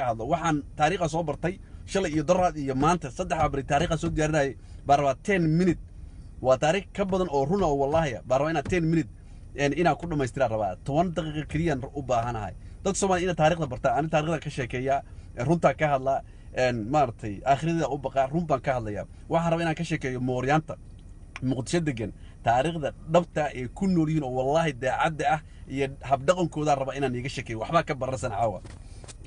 هذا وحن تاريخ صوبرتي شلي يدرد يمانت صدق عبر تاريخ سود جرناي بروا 10 minute وتاريخ كبدن أو رونا والله يا بروا إنا 10 minute يعني إنا كل ما يسترى ربع 10 دقيقة كريان ربع هنا هاي دك سما إنا تاريخ برتا أنا تاريخ كشكية رونتا كهلا إن مارتي آخر ذا أبقى رونبا كهلا يا واحد ربنا كشكية موريانتا مقتصدقن تاريخ ذا ضبطة يكون نورين والله ده عدة يهبدقن كودا ربنا نيجشكي وحبا كبر رسن عوا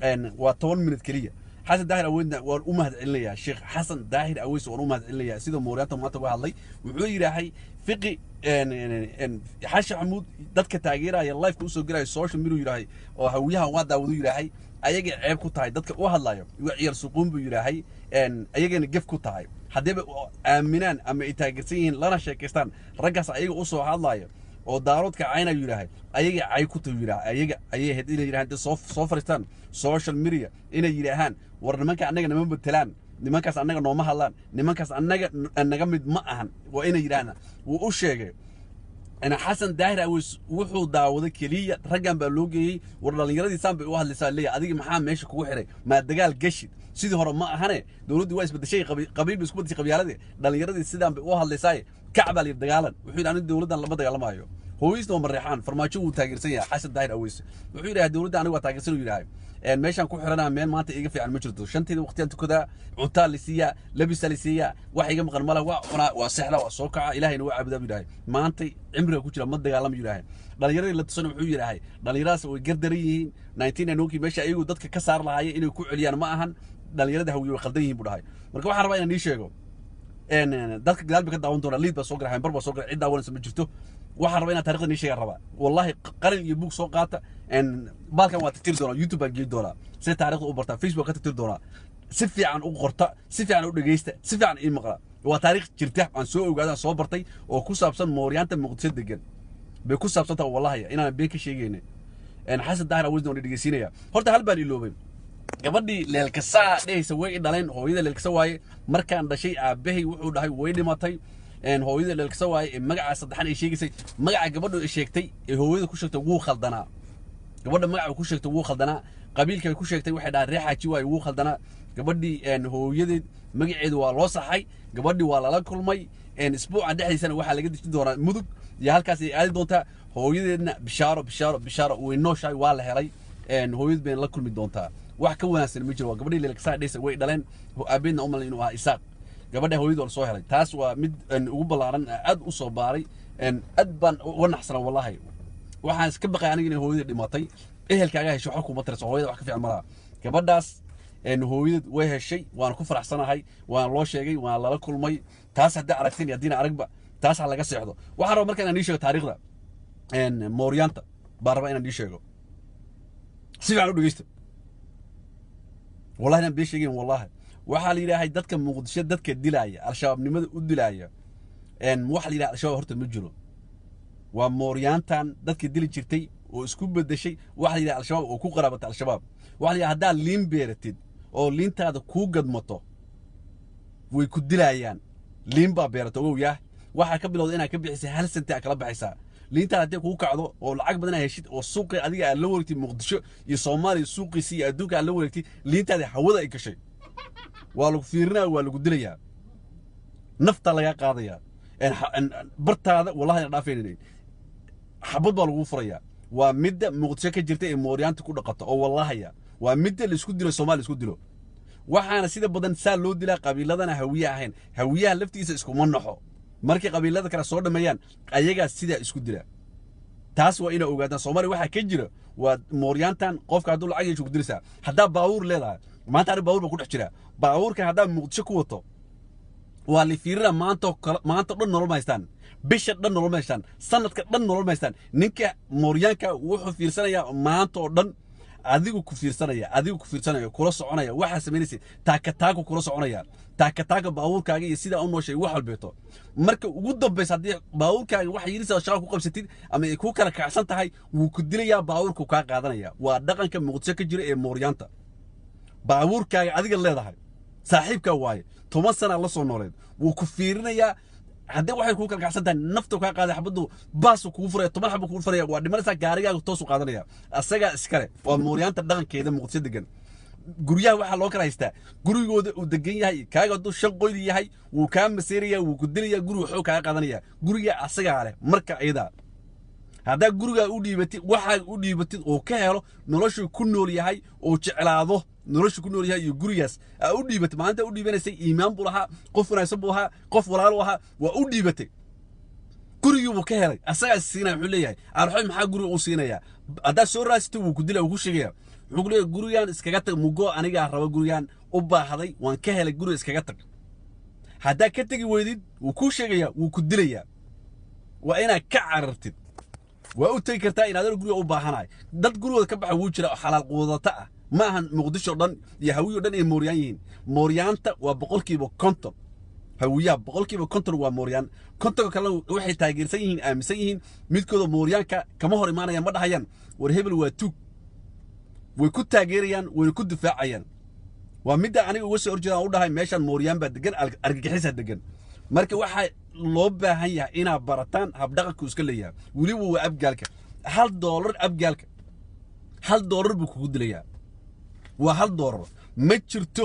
إن وطول من الكلية حسن داهر أوينا والأمهد إليا الشيخ حسن داهر أويس والأمهد إليا سيدو موريانتا ما تبغى الله وعلي راحي فقي إن حش حمود دتك تاجيرا يا لايف كوسو جرا السوشيال ميديا يراهي وهويها وادا ودو يراهي أيجي عيب كتاي دتك وهلا يعير سقوم بيراهي إن أيجي نجف كتاي حديب آمنان أما إتاجسين لنا شاكستان رجع أيجي أسوء هلا oo daaroodka ayna yiraahay ayaga ay ku tawiraahay ayaga ayay hadii la yiraahdo soo faristaan social media inay yiraahaan war nimanka anaga niman batalaan nimankaas anaga nooma hadlaan nimankaas anaga mid ma ahan waa inay yiraahna wuu u sheegay ana xasan daahir aws wuxuu daawada kaliya ragan baa loo geeyay war dhalinyaradiisan bay u hadlaysaa leeyahay adiga maxaa meesha kugu xiray ma dagaal gashid sidii hore ma ahane dawladdu waa isbedeshay qabiil isku bedeshay qabyaaladii dhalinyaradii sidaan bay u hadlaysaa كعب اللي بدجالن وحيد عن الدولة لما بدجال ما يو هو يسمى مريحان فرماجو تاجر سيا حسن داير أويس وحيد الدولة أنا وتاجر سيا ويراي ماشان كل حرنا مين ما تيجي في عن مجرد شنتي وقت أنت كذا عطال لسيا لبس لسيا واحد يجمع غرملة وسحلة وسوكعة إلهي نوع عبدا ويراي ما أنت عمره كوتش لما بدجال ما يراي دليل اللي تصنع ويراي دليل راس وجردريين 19 نوكي ماشي أيوة ضدك كسر لهاي إنه يكون عليان ما أهن دليل ده هو يخلديه بدهاي مركب حرب أنا نيشيجو إن ذاك قلبي كده وانتوا ليد بس وقرا بربا وقرا عدة ولا سمجته واحد ربنا تاريخ نيشي الربع والله قرن يبوك سوقاته إن بالكم واتكتير دولار يوتيوب أجيب دولار سي تاريخ أوبرتا فيسبوك كتير دولار سفي عن أوقرتا سفي عن أودجيستا سفي عن إيه مقرا وتاريخ ترتاح عن سوق وقاعد صوبرتي وكوس أبصن موريانتا مقتصد جن بكوس أبصنها والله يا أنا بيك شيء جيني إن حاسس داير أوزن وديجيسيني يا هرت هالبالي لوبين gabadhii leelkasa dhaysa way dhaleen hooyada leelkasa waaye markaan dhashay aabahay wuxuu dhahay way dhimatay hooyada leelkasa waaye magaca saddexan ay sheegisay magaca gabadhu ay sheegtay ee hooyada ku sheegtay wuu khaldanaa gabadha magaca ku sheegtay wuu khaldanaa qabiilka ay ku sheegtay waxay dhahay reexaji waaye wuu khaldanaa gabadhii hooyadeed magaceedu waa loo saxay gabadhii waa lala kulmay isbuuca dhexdiisana waxa laga dejin doonaa mudug iyo halkaas ay aadi doontaa hooyadeedna bishaaro way nooshahay waa la helay hooyad been la kulmi doontaa wax ka wanaagsan ma jiro waa gabadhii leelkasa dhaysa way dhaleen aabeedna umal inuu ahaa isaaq gabadha hooyada soo helay taas waa mid ugu balaaran aad u soo baaray aad baan uga naxsana wallahi waxaan iska baqay aniga inay hooyada dhimatay ehelkaaga hesho waxa kuma tirsan hooyada wax ka fiican malaha gabadhaas hooyada way heshay waan ku faraxsanahay waan loo sheegay waan lala kulmay taas hadda aragteen hadina aragba taas ha laga seexdo waxaan rabaa markaan aan sheego taariikhda mooriyanta baan rabaa inaan sheego si fiican u dhageysta والله أنا بيشجين والله وحال يراهي دتك مقدسة دتك الدلاية الشباب نمد الدلاية إن وحال يراهي الشباب هرت المجرو وموريانتان دتك الدلي جرتي وسكوب بدشي وحال يراهي الشباب وكو قرابة الشباب وحال يراهي هذا لين بيرتد أو لين تاد كو قد مطو ويكون دلايان لين بابيرتو وياه waxa ka bilowday inaa ka bixisay hal senti kala baxaysaa liinta hadii ku kacdo oo lacag badan ay heshid oo suuqa adiga la wareegtay Muqdisho iyo Soomaaliya suuqiisa iyo adduunka la wareegtay liintaada hawada ay gashay waa lagu fiirinaa waa lagu dilayaa nafta laga qaadaya bartaada wallahi dhaafeenay xabad baa lagu furayaa waa midda Muqdisho ka jirtay ee mooriyanta ku dhaqato oo wallahi waa midda la isku dilo Soomaaliya isku dilo waxaana sida badan saa loo dilaa qabiiladana hawiyaha laftiisa isku manaxo markii qabiilada kala soo dhameeyaan ayaga sida isku dila taas waa ina ogaadaan Soomaali waxa ka jira waa mooryantan qofka haduu lacag yeesho ku dilisa hadaa baawur leedahay maanta ari baawur ba ku dhex jira baawurka hadaa Muqdisho ku wato waa li fiirina maanta dhan nolol maystaan bisha dhan nolol maystaan sanadka dhan nolol maystaan ninka mooryanka wuxuu fiirsanaya maanta oo dhan adigu ku fiirsanaya kula soconaya waxa sameynaysa taaka kula soconaya taaka baawurkaaga iyo sida uu nooshay wax walbeeto marka ugu dambaysa hadii baawurkaaga wax yirisa shaqo ku qabsatid ama ay ku kala kacsan tahay wuu ku dilayaa baawurku ka qaadanaya waa dhaqanka Muqdisho ka jira ee mooryanta baawurkaaga adiga leedahay saaxiibka waaye 10 sano la soo nooleed wuu ku fiirinayaa hadii waxay ku kala kacsan tahay nafta ka qaaday xabadu baas ku furay 10 xabad ku furaya waa dhimanaysa gaarigaaga toos u qaadanaya asaga iskale waa mooryanta dhaqankeeda Muqdisho degan guryaha waxaa loo kala haystaa gurigooda uu degan yahay kaaga hadduu shan qoyl yahay wuu kaa maseeraya wuu ku dilayaa guriga wuxuu kaaga qaadanaya guriga asagaa leh marka ayada haddaa gurigaa u dhiibatid waxaa u dhiibatid oo ka helo noloshu ku nool yahay oo jeclaado noloshu ku nool yahay iyo gurigaas aa u dhiibatay maanta u dhiibanaysay iimaan buu lahaa qof wanaagsan buu ahaa qof walaal u ahaa waa u dhiibatay gurigii buu ka helay asagaa siinaya wuxuu leeyahay arxoy maxaa guriga u siinayaa haddaa soo raasito wuu ku dilaa wuu ku sheegaya wuxuu leeyahay gurigan iskaga tag mugo anigaa raba gurigan u baahday waan ka helay guriga iskaga tag haddaa ka tegi weydid wuu ku sheegaya wuu ku dilayaa waa inaad ka carartid waa u tegi kartaa inaad guriga u baahanahay dad gurigooda ka baxa wuu jira oo xalaal quudata ah ma ahan muqdisho dhan iyo hawiyo dhan ay mooryaan yihiin mooryaanta waa boqolkiiba konton hawiyaha boqolkiiba konton waa mooryaan kontonka kale waxay taageersan yihiin aaminsan yihiin midkooda mooryaanka kama hor imaanayaan ma dhahayaan war hebel waa tuug way ku taageerayaan wayna ku difaacayaan waa midda aniga uga soo horjeedaan u dhahay meeshaan mooryaan baa degan argagixisaa degan marka waxaa loo baahan yahay inaad barataan habdhaqanku iska leeyahay weliba waa abgaalka $1 abgaalka $1 buu kugu dilayaa waa $1 ma jirto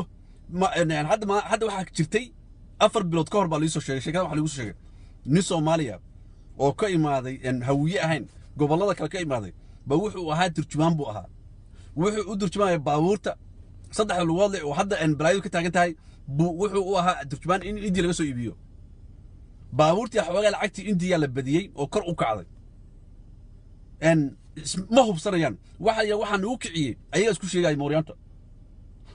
hadda waxaa jirtay 4 bilood ka hor baa liisoo sheegay sheekada waxa lagu soo sheegay nin Soomaaliya oo ka imaaday hawiye ahayn gobolada kale ka imaaday ba wuxuu ahaa turjumaan buu ahaa wuxuu u turjumaayay baabuurta saddex lugood leh oo hadda balaayo ka taagan tahay wuxuu u ahaa turjumaan in India laga soo iibiyo baabuurtii xawaaga lacagtii India la badiyay oo kor u kacday ma hubsanayaan waxaan uu kiciyay ayaga isku sheegay mooryaanta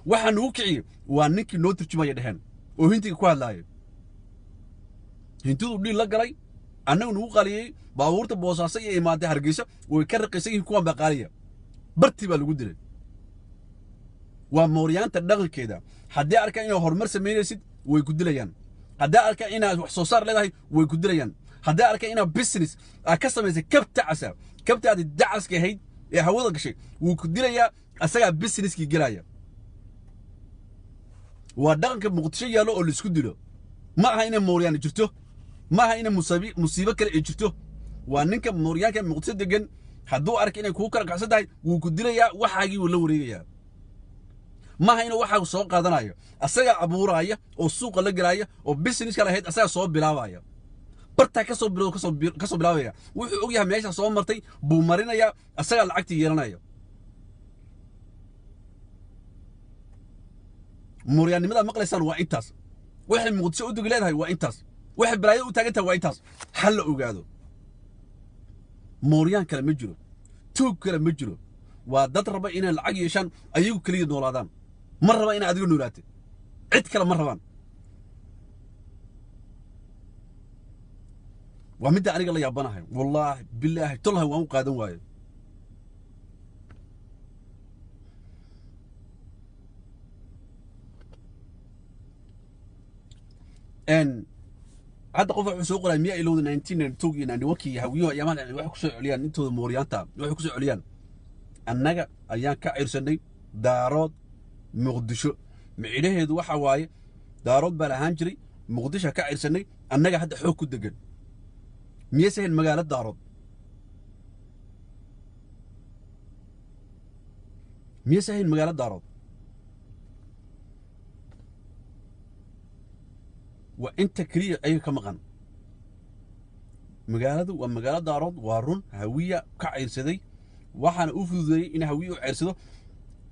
waxaan uu kiciyay waa ninkii noo turjumaya dhahan oo hintiga ku hadlaayay hintidu dhil la galay annagu nugu qaliyay baabuurta boosaaso iyo imaade hargeysa way ka raqiisay kuwan baqaaliya barti baa lagu dilay waa mooryaanta dhaqankeeda haddii arkaan inay horumar sameynaysid way ku dilayaan haddii arkaan inaad wax soo saar leedahay way ku dilayaan haddii arkaan inaad business ka samaysay kabta casa kabtaadi dacaska ahayd ee hawada gashay wuu ku dilayaa asagaa businesskii gelaya waa dhaqanka muqdisho yaalo oo la isku dilo ma aha inay mooryaan jirto ma aha inay musiibo kale ay jirto waa ninka mooryaanka muqdisho degan hadduu arka inay kugu kala kacsan tahay wuu ku dilayaa waxaagii wuu la wareegayaa ma aha inuu waxaagu soo qaadanayo asagaa abuuraya oo suuqa la gelaya oo businesska lahayd asagaa soo bilaabaya bartaa kasoo bilaabaya wuxuu og yahay meesha soo martay buu marinaya asagaa lacagtii yeelanaya mooryaannimada maqlaysaan waa intaas waxay muqdisho u dugi leedahay waa intaas waxay balaayo u taagan tahay waa intaas hal la ogaado mooryaan kale ma jiro tuug kale ma jiro waa dad raba inay lacag yeeshaan ayagu kaliya noolaadaan ma raba inay adiga noolaatid cid kale ma rabaan waa midda aniga la yaabanahay wallaahi bilaahi tolhay waan u qaadan waayo hadda qof wuxuu soo qoray miya ilowda 1992 iyo 91 hawiyo ayaamaha waxay ku soo celiyaan intooda mooryaanta waxay ku soo celiyaan annaga ayaan ka cirsanay daarood muqdisho miciidaheedu waxa waaye daarood baa ahaan jiray muqdisho ka cirsanay annaga hadda xoog ku degan miyaysan magaalada daarood miyaysan magaalada daarood وانت كليه اي كمقن magaaladu waa magaalada daarood waa run hawiya ka ciirsaday waxaana u fududeeyay in hawiyo ciirsado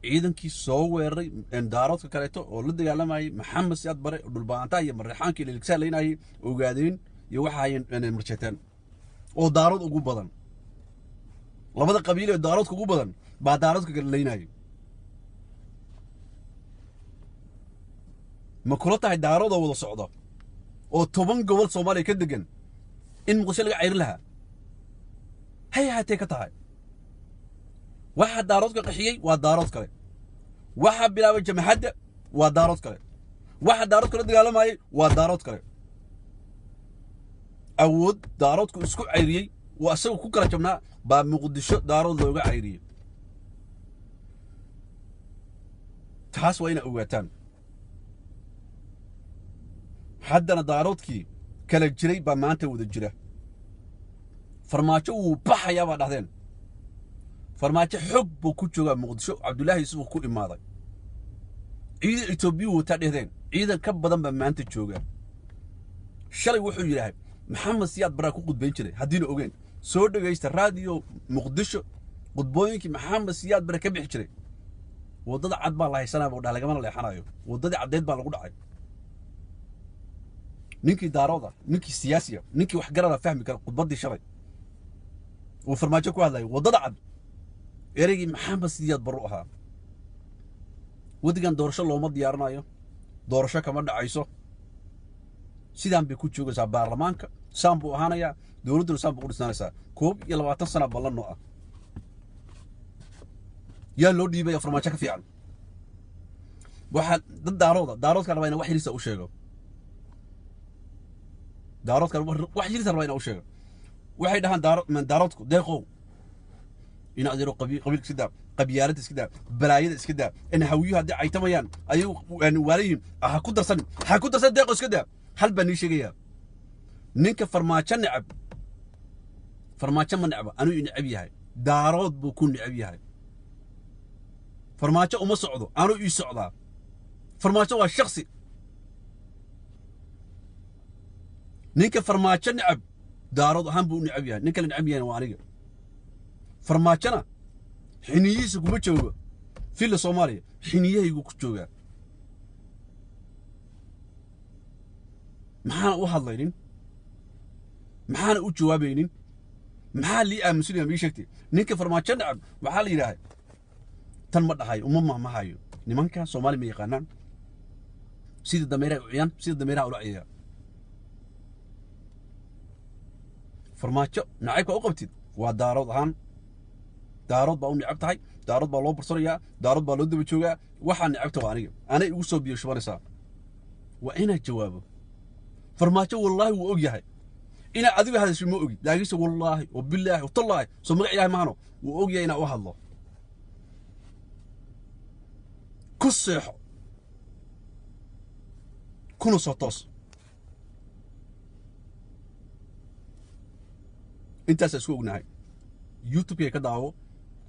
ciidankii soo weeraray daaroodka kaleeto oo la dagaalamayay maxamed siyaad bare dhulbaanta iyo marixaankii leelksaa leenayay ogaadeen iyo waxa ay marjeetaan oo daarood ugu badan labada qabiil ee daaroodka ugu badan baa daaroodka kale leenayay ma kula tahay daarood oo wada socdo oo 10 gobol Soomaaliya ka degan in muqdisho laga ceyr lahaa hay haatee ka tahay waxa daaroodka qaxiyay waa daarood kale waxa bilaabay jamhadda waa daarood kale waxa daarood kale dagaalamay waa daarood kale awood daaroodku isku ceyriyay waa asagu ku kala jabnaa baa muqdisho daarood looga ceyriyay taas waa ina ogaataan haddana daaroodkii kala jiray baa maanta wada jira farmaajo wuu baxayaa baa dhahdeen farmaajo xog buu ku joogaa muqdisho cabdullaahi isuu ku imaaday ciidan Itoobiya wata dheheen ciidan ka badan ba maanta jooga shalay wuxuu yiraahday maxamed siyaad baraa ku qudbayn jiray hadii la ogeyn soo dhageysta raadiyo muqdisho qudbooyinkii maxamed siyaad bara ka bixi jiray wadada cad baa la haysanaa oo dhalagamana leexanayo wadadii cadeed baa lagu dhacay ninkii daarooda ninkii siyaasiga ninkii wax garada fahmi kara qudbadii shalay oo farmaajo ku hadlay wadada cad ereygi maxamed siyaad baru ahaa wadigan doorasho looma diyaarinayo doorasho kama dhacayso sidaan bay ku joogaysaa baarlamaanka saan buu ahaanaya dawladdu saan buu u dhisnaanaysaa 21 sano ballan noo ah yaa loo dhiibay farmaajo ka fiican waxa dad daaroodka rabaa inay wax yirisa u sheego daaroodka wax yirisa rabaa inay u sheego waxay dhahan daaroodku deeqow ina adiro qabiil sida qabyaalad iskida balaayada iskida in hawiyuhu hadii ay tamayaan ayuu waaliyin ku darsan deeqo iskida hal bani sheegaya ninka farmaajo necab farmaajo ma necba anu in necab yahay daarood buu ku necab yahay farmaajo uma socdo anu ii socdaa farmaajo waa shakhsi ninka farmaajo necab daarood ahaan buu necab yahay ninka la necab yahay waa aniga farmaajana xiniyihiisa kuma joogo fil Soomaaliya xiniyahaygu ku jooga maxaan u hadlaynin maxaan u jawaabaynin maxaa li aamusinaya ma sheegtay ninka farmaajo nacab waxa la yiraahday tan ma dhahay ma hayo nimanka Soomaali ma yaqaanaan sida dameeraha u ciyaan sida dameeraha u ciyaa farmaajo nacayb u qabtid waa daarood ahaan daarood baa u necab tahay daarood baa loo bursanayaa daarood baa loo daba joogaa waxaan necabta waa aniga anay igu soo biyo shubanaysaa waa ina jawaabo farmaajo wallahi wuu og yahay ina adigu hadasho ma ogi laakiin wallahi oo billahi oo tallahi soo magac ilaahay maano wuu og yahay ina u hadlo ku seexo kuna soo toos intaas isku ognahay YouTube ka daawo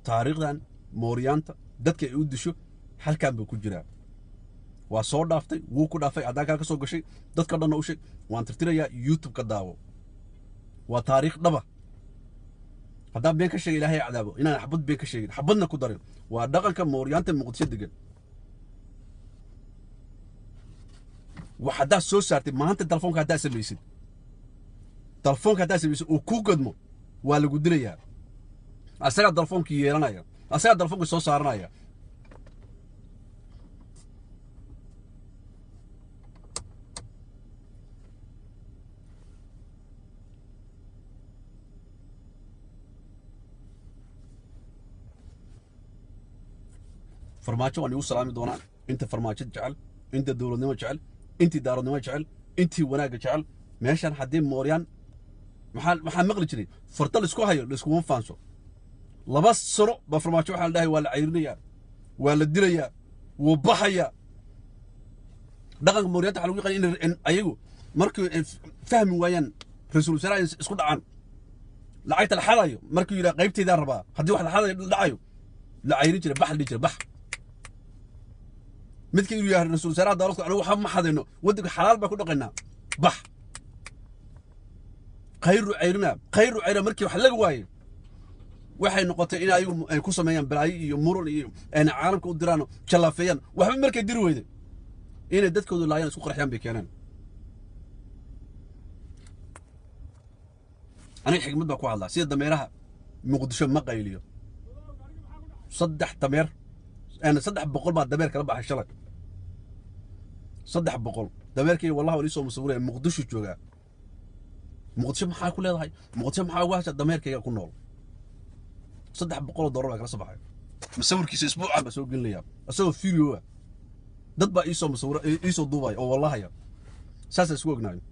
taariikhdan mooriyanta dadka ay u disho halkaan buu ku jiraa waa soo dhaaftay wuu ku dhaafay adaa ka soo gashay dadka dhan u sheeg waan tirtirayaa YouTube ka daawo waa taariikh dhaba hadaa been ka sheegay ilaahay cadaabo inaan xabad been ka sheegin xabadna ku darin waa dhaqanka mooriyanta muqdisho degan waxada soo saartay maanta telefoonka hadaa sameeysid oo ku gadmo waa lagu dilayaa asaga telefoonka yeelanaya asaga telefoonka soo saaranaya farmaajo waan igu salaami doonaa inta farmaajo jecel inta dawladnimo jecel inta daaradnimo jecel inta wanaag jecel meeshan hadii mooriyaan maxaa maqli jiray fartal isku hayo la isku faanso laba sano ba farmaajo waxa la dhahay waa la cayrinaya waa la dilaya wuu baxaya dhaqanka mooriyanta waxa lagu yaqaan in ayagu markii fahmi waayaan rasuul sallallahu isku dhacaan lacagta la xadayo markii yiraahdo qaybteeda rabaa hadii wax la xadayo dhacayo la cayrin jiray bax la jiray bax midkii uu yahay rasuul sallallahu alayhi wasallam waxa ma xadayno waddanka xalaal ba ku dhaqaynaa bax khayru cayrina markii wax laga waayo waxay noqotay in ay ku sameeyaan balaayi iyo muran iyo aan caalamka u diraan jalaafayaan waxba markay diri weyday inay dadkoodu laayaan isku qarxiyaan bay keenaan أنا حكمت بقى والله سيد دميرها مقدشة ما قايليو صدح دمير أنا صدح بقول بعد دمير كلام بحشلك صدح بقول دمير كي والله وليسوا مصورين مقدشة جوجا مقدشة محا كل هاي مقدشة محا واحد دمير كي يكون نول صدح بقول ضرورة كلا صباحي مصور كيس أسبوع بس هو قال لي أسوي فيديو ضد بقى يسوا مصور يسوا دبي أو والله يا ساس سوق نايم